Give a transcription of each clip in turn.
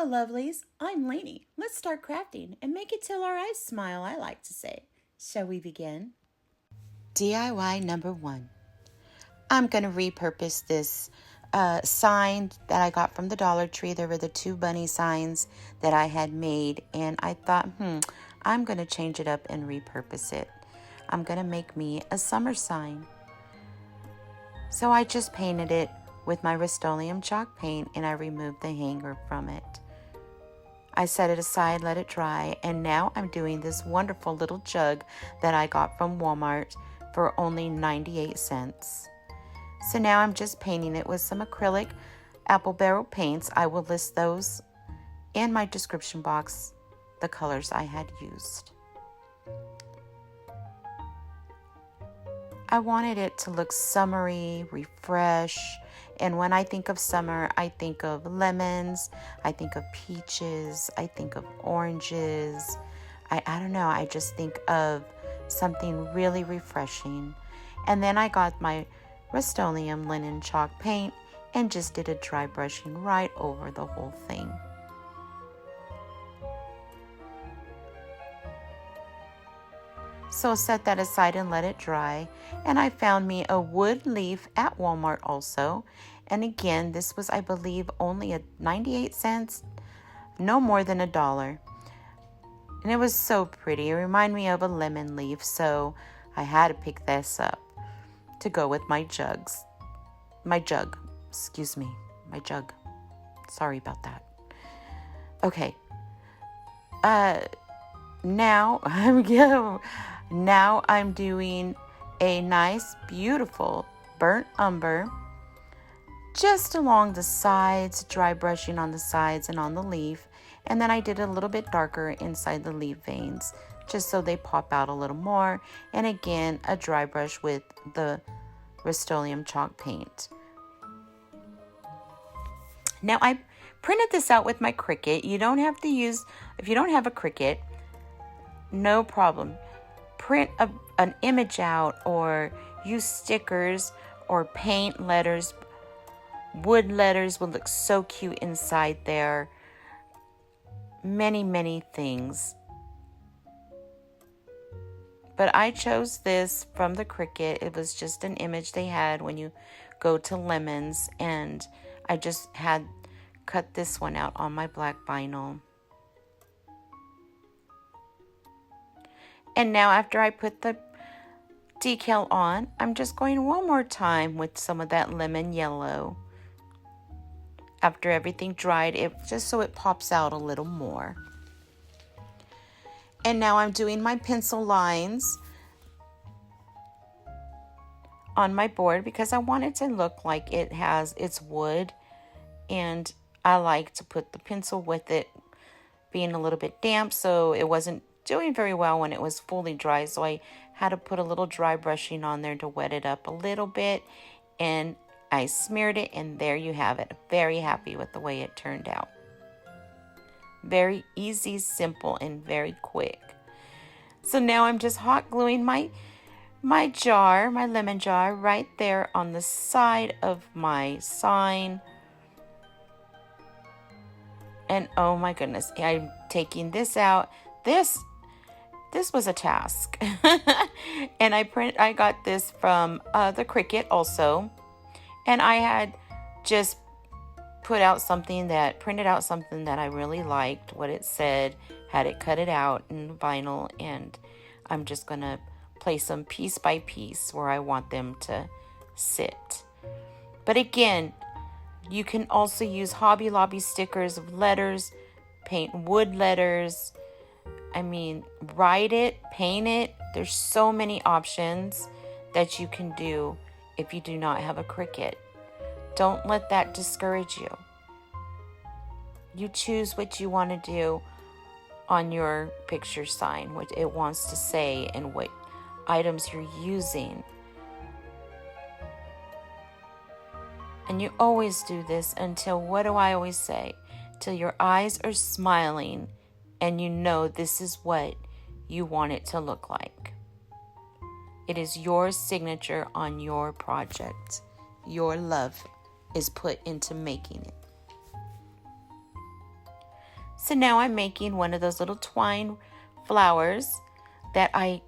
Hello, lovelies. I'm Leeny. Let's start crafting and make it till our eyes smile, I like to say. Shall we begin? DIY number 1. I'm going to repurpose this sign that I got from the Dollar Tree. There were the 2 bunny signs that I had made, and I thought, I'm going to change it up and repurpose it. I'm going to make me a summer sign. So I just painted it with my Rust-Oleum chalk paint, and I removed the hanger from it. I set it aside, let it dry, and now I'm doing this wonderful little jug that I got from Walmart for only 98 cents. So now I'm just painting it with some acrylic apple barrel paints. I will list those in my description box, the colors I had used. I wanted it to look summery, refresh, and when I think of summer, I think of lemons, I think of peaches, I think of oranges. I don't know, I just think of something really refreshing. And then I got my Rust-Oleum linen chalk paint and just did a dry brushing right over the whole thing. So set that aside and let it dry. And I found me a wood leaf at Walmart also. And again, this was, I believe, only at 98 cents, no more than $1. And it was so pretty. It reminded me of a lemon leaf, so I had to pick this up to go with my jug. My jug. Sorry about that. Okay. Now I'm doing a nice, beautiful burnt umber just along the sides, dry brushing on the sides and on the leaf. And then I did a little bit darker inside the leaf veins, just so they pop out a little more. And again, a dry brush with the Rust-Oleum chalk paint. Now I printed this out with my Cricut. You don't have to use, if you don't have a Cricut, no problem. Print an image out or use stickers or paint letters. Wood letters will look so cute inside there. Many things. But I chose this from the Cricut. It was just an image they had when you go to lemons, and I just had cut this one out on my black vinyl. And now after I put the decal on, I'm just going one more time with some of that lemon yellow. After everything dried, it just so it pops out a little more. And now I'm doing my pencil lines on my board because I want it to look like it's wood, and I like to put the pencil with it being a little bit damp, so it wasn't doing very well when it was fully dry, so I had to put a little dry brushing on there to wet it up a little bit, and I smeared it, and there you have it. Very happy with the way it turned out. Very easy, simple, and very quick. So now I'm just hot gluing my jar, my lemon jar, right there on the side of my sign. And oh my goodness, I'm taking this out. This was a task. And I got this from the Cricut also. And I had just printed out something that I really liked, what it said, had it cut it out in vinyl, and I'm just going to place them piece by piece where I want them to sit. But again, you can also use Hobby Lobby stickers of letters, paint wood letters. I mean, write it, paint it. There's so many options that you can do if you do not have a Cricut. Don't let that discourage you. You choose what you want to do on your picture sign, what it wants to say, and what items you're using. And you always do this until, what do I always say? Till your eyes are smiling and you know this is what you want it to look like. It is your signature on your project. Your love is put into making it. So now I'm making one of those little twine flowers that I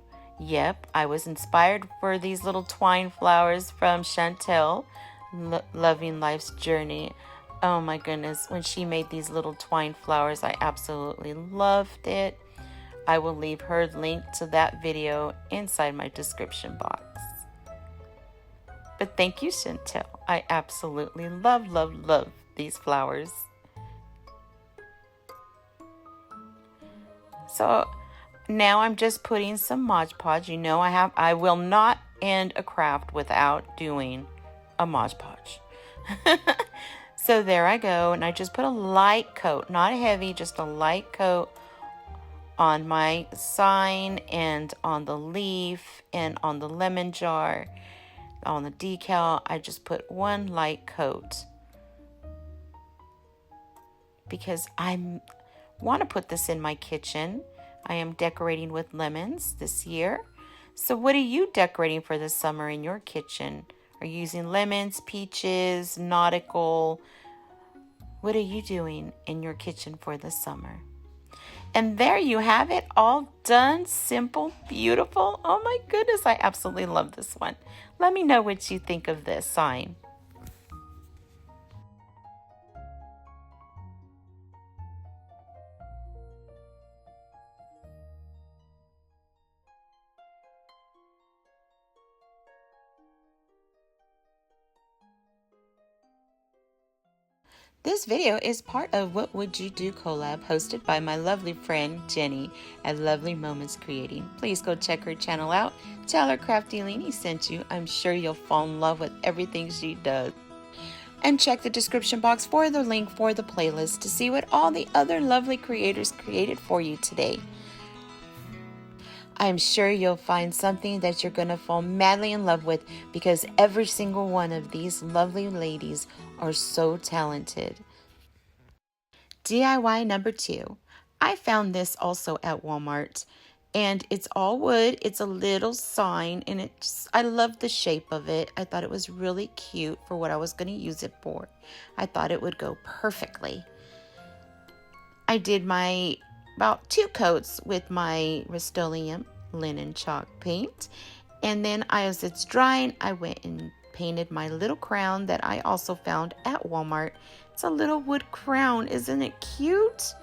was inspired for these little twine flowers from Chantel, Loving Life's Journey. Oh my goodness, when she made these little twine flowers, I absolutely loved it. I will leave her link to that video inside my description box. But thank you, Chantel. I absolutely love, love, love these flowers. So now I'm just putting some Mod Podge. You know I will not end a craft without doing a Mod Podge. So there I go, and I just put a light coat, not heavy, just a light coat on my sign and on the leaf and on the lemon jar, on the decal. I just put one light coat because I want to put this in my kitchen. I am decorating with lemons this year. So what are you decorating for this summer in your kitchen? Are you using lemons, peaches, nautical? What are you doing in your kitchen for the summer? And there you have it, all done, simple, beautiful. Oh my goodness, I absolutely love this one. Let me know what you think of this sign. This video is part of What Would You Do collab hosted by my lovely friend Jenny at Lovely Moments Creating. Please go check her channel out. Tell her Krafty Leeny sent you. I'm sure you'll fall in love with everything she does. And check the description box for the link for the playlist to see what all the other lovely creators created for you today. I'm sure you'll find something that you're going to fall madly in love with because every single one of these lovely ladies are so talented. DIY number 2. I found this also at Walmart, and it's all wood. It's a little sign, and I love the shape of it. I thought it was really cute for what I was going to use it for. I thought it would go perfectly. I did about 2 coats with my Rust-Oleum linen chalk paint, and then as it's drying, I went and painted my little crown that I also found at Walmart. It's a little wood crown. Isn't it cute?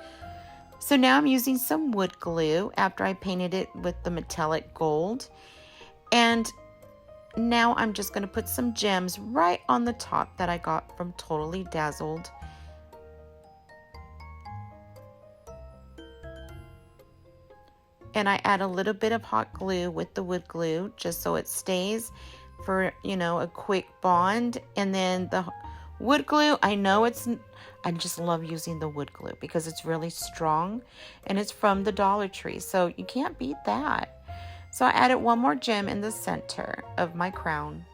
So now I'm using some wood glue after I painted it with the metallic gold, and now I'm just going to put some gems right on the top that I got from Totally Dazzled. And I add a little bit of hot glue with the wood glue just so it stays for, a quick bond. And then the wood glue, I just love using the wood glue because it's really strong and it's from the Dollar Tree. So you can't beat that. So I added one more gem in the center of my crown.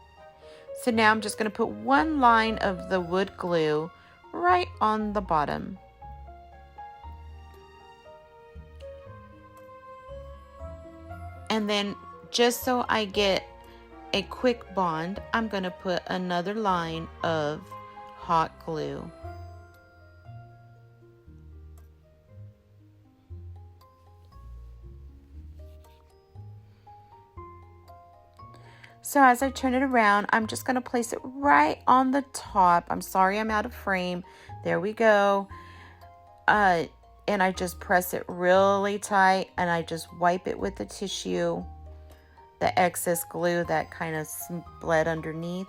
So now I'm just going to put one line of the wood glue right on the bottom. And then just so I get a quick bond, I'm going to put another line of hot glue. So as I turn it around, I'm just going to place it right on the top. I'm sorry I'm out of frame. There we go. And I just press it really tight, and I just wipe it with the tissue, the excess glue that kind of bled underneath,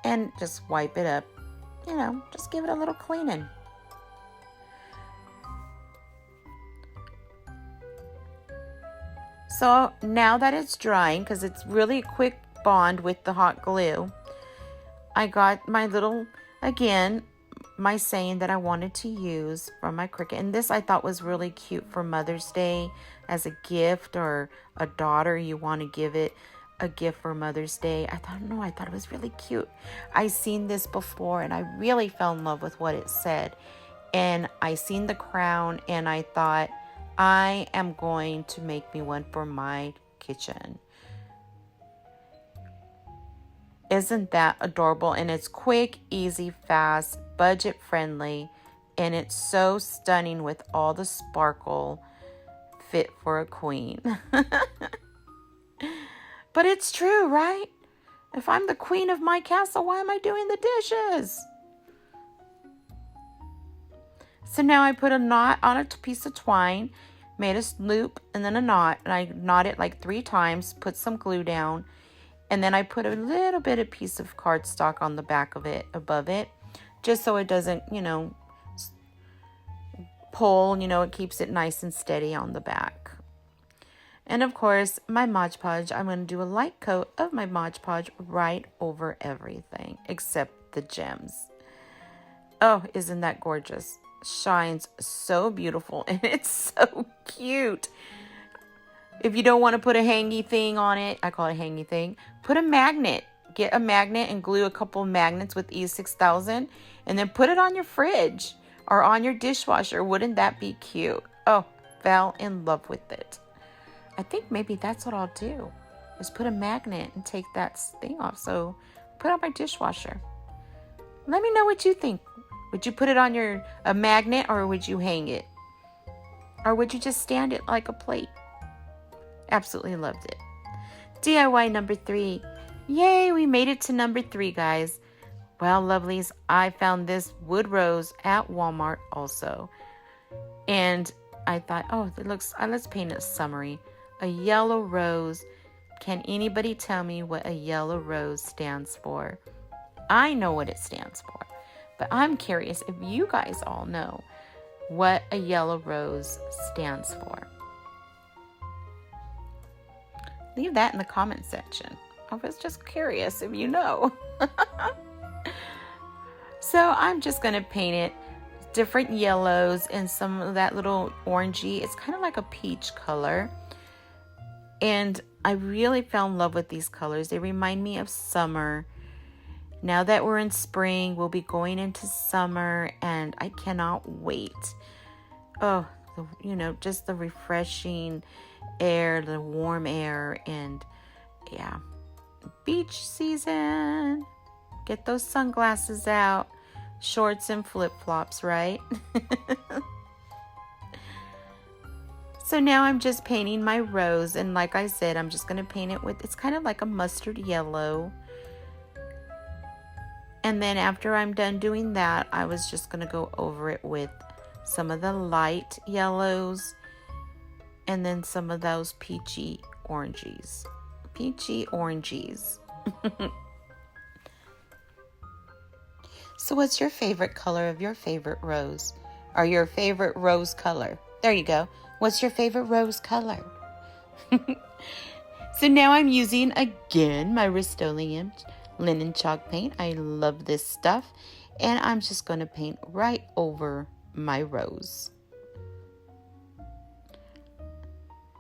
and just wipe it up. Just give it a little cleaning. So now that it's drying, because it's really a quick bond with the hot glue, I got my little, again, my saying that I wanted to use from my Cricut. And this I thought was really cute for Mother's Day as a gift, or a daughter, you want to give it a gift for Mother's Day. I thought it was really cute. I seen this before and I really fell in love with what it said. And I seen the crown and I thought, I am going to make me one for my kitchen. Isn't that adorable? And it's quick, easy, fast, budget friendly, And it's so stunning with all the sparkle, fit for a queen. But it's true, right? If I'm the queen of my castle, why am I doing the dishes? So now I put a knot on a piece of twine, made a loop and then a knot, and I knot it like 3 times, put some glue down, and then I put a little bit of piece of cardstock on the back of it, above it, just so it doesn't, pull, it keeps it nice and steady on the back. And of course, my Mod Podge, I'm going to do a light coat of my Mod Podge right over everything, except the gems. Oh, isn't that gorgeous? Shines so beautiful, and it's so cute. If you don't want to put a hangy thing on it, I call it a hangy thing, put a magnet. Get a magnet and glue a couple of magnets with E6000, and then put it on your fridge or on your dishwasher. Wouldn't that be cute? Oh, fell in love with it. I think maybe that's what I'll do, is put a magnet and take that thing off. So put it on my dishwasher. Let me know what you think. Would you put it on a magnet, or would you hang it? Or would you just stand it like a plate? Absolutely loved it. DIY number 3. Yay, we made it to number 3, guys. Well, lovelies, I found this wood rose at Walmart also. And I thought, oh, it looks, let's paint a summary. A yellow rose. Can anybody tell me what a yellow rose stands for? I know what it stands for, but I'm curious if you guys all know what a yellow rose stands for. Leave that in the comment section. I was just curious if you know. So I'm just going to paint it different yellows and some of that little orangey. It's kind of like a peach color. And I really fell in love with these colors. They remind me of summer. Now that we're in spring, we'll be going into summer, and I cannot wait. Oh, just the refreshing air, the warm air, and yeah, beach season. Get those sunglasses out, shorts and flip-flops, right? So now I'm just painting my rose, and like I said, I'm just going to paint it with, it's kind of like a mustard yellow. And then after I'm done doing that, I was just going to go over it with some of the light yellows and then some of those peachy oranges. So what's your favorite color of your favorite rose? Or your favorite rose color? There you go. What's your favorite rose color? So now I'm using, again, my Rust-Oleum linen chalk paint. I love this stuff. And I'm just going to paint right over my rose.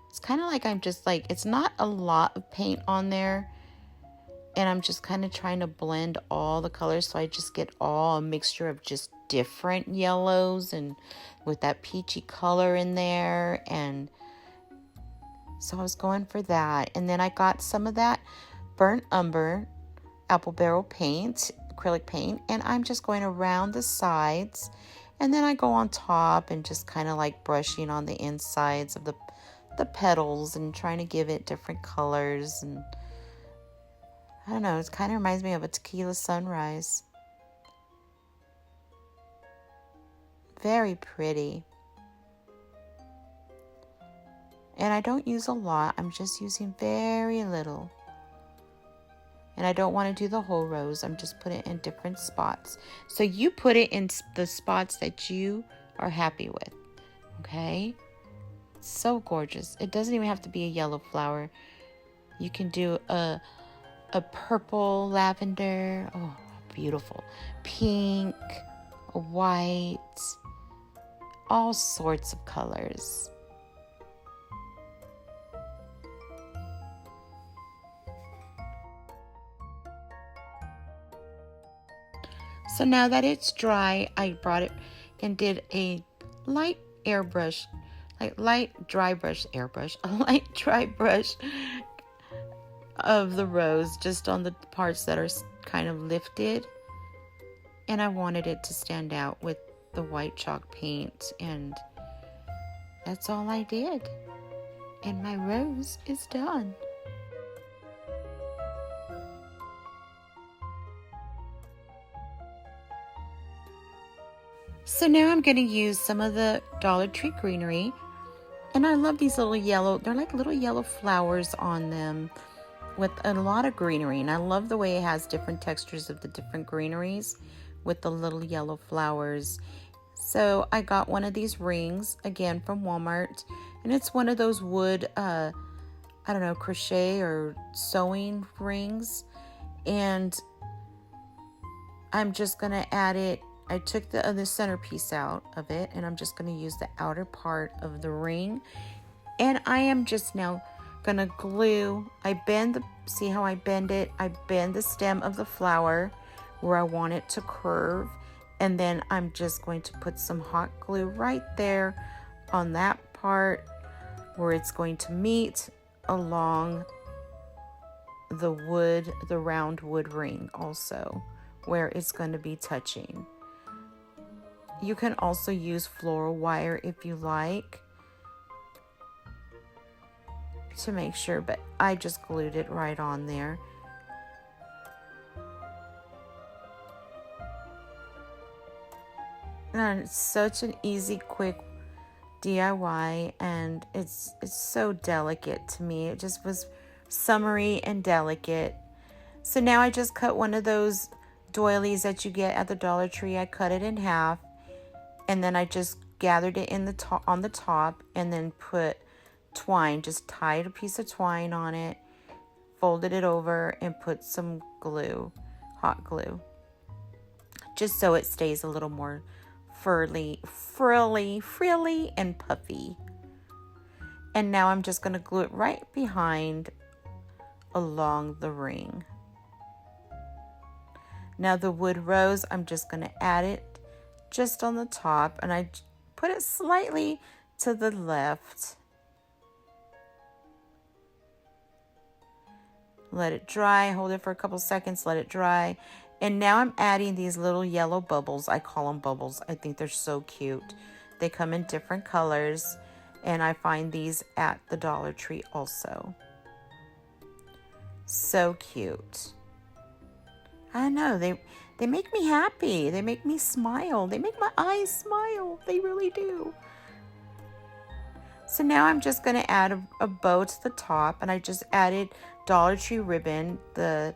It's kind of like it's not a lot of paint on there. And I'm just kind of trying to blend all the colors, so I just get all a mixture of just different yellows and with that peachy color in there. And so I was going for that. And then I got some of that burnt umber apple barrel paint, acrylic paint, and I'm just going around the sides. And then I go on top and just kind of like brushing on the insides of the petals and trying to give it different colors. And I don't know, it kind of reminds me of a tequila sunrise. Very pretty. And I don't use a lot. I'm just using very little. And I don't want to do the whole rose. I'm just putting it in different spots. So you put it in the spots that you are happy with. Okay? So gorgeous. It doesn't even have to be a yellow flower. You can do a purple lavender. Oh, beautiful. Pink, a white, all sorts of colors. So now that it's dry, I brought it and did a light airbrush, a light dry brush of the rose just on the parts that are kind of lifted. And I wanted it to stand out with the white chalk paint, and that's all I did. And my rose is done. So now I'm going to use some of the Dollar Tree greenery. And I love these little yellow, they're like little yellow flowers on them with a lot of greenery. And I love the way it has different textures of the different greeneries with the little yellow flowers. So I got one of these rings, again from Walmart. And it's one of those wood, I don't know, crochet or sewing rings. And I'm just going to add it. I took the centerpiece out of it, and I'm just going to use the outer part of the ring. And I am just now going to glue. See how I bend it? I bend the stem of the flower where I want it to curve. And then I'm just going to put some hot glue right there on that part where it's going to meet along the wood, the round wood ring also, where it's going to be touching. You can also use floral wire if you like to make sure, but I just glued it right on there. And it's such an easy, quick DIY, and it's so delicate to me. It just was summery and delicate. So now I just cut one of those doilies that you get at the Dollar Tree. I cut it in half. And then I just gathered it in on the top, and then put twine, just tied a piece of twine on it, folded it over, and put some glue, hot glue, just so it stays a little more frilly, and puffy. And now I'm just going to glue it right behind along the ring. Now the wood rose, I'm just going to add it just on the top, and I put it slightly to the left. Let it dry, hold it for a couple seconds, let it dry. And now I'm adding these little yellow bubbles. I call them bubbles. I think they're so cute. They come in different colors, and I find these at the Dollar Tree also. So cute. I know, they make me happy. They make me smile. They make my eyes smile. They really do. So now I'm just going to add a bow to the top, and I just added Dollar Tree ribbon, the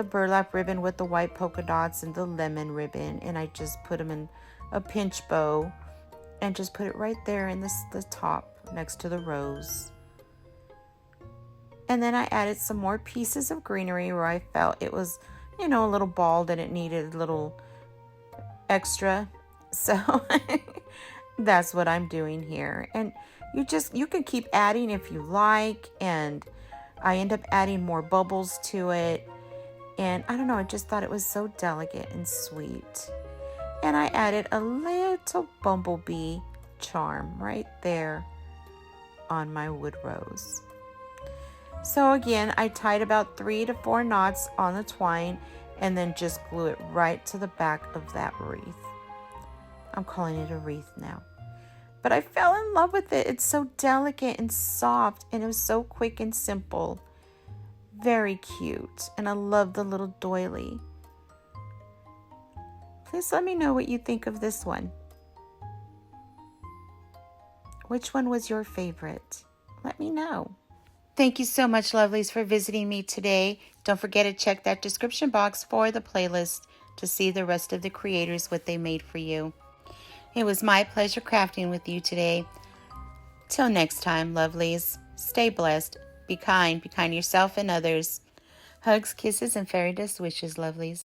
burlap ribbon with the white polka dots, and the lemon ribbon, and I just put them in a pinch bow and just put it right there in the top next to the rose. And then I added some more pieces of greenery where I felt it was, you know, a little bald and it needed a little extra. So that's what I'm doing here. And you can keep adding if you like. And I end up adding more bubbles to it. And I don't know, I just thought it was so delicate and sweet. And I added a little bumblebee charm right there on my wood rose. So again, I tied about 3 to 4 knots on the twine and then just glue it right to the back of that wreath. I'm calling it a wreath now. But I fell in love with it. It's so delicate and soft, and it was so quick and simple. Very cute. And I love the little doily. Please let me know what you think of this one. Which one was your favorite? Let me know. Thank you so much, lovelies, for visiting me today. Don't forget to check that description box for the playlist to see the rest of the creators, what they made for you. It was my pleasure crafting with you today. Till next time, lovelies, stay blessed, be kind to yourself and others. Hugs, kisses, and fairy dust wishes, lovelies.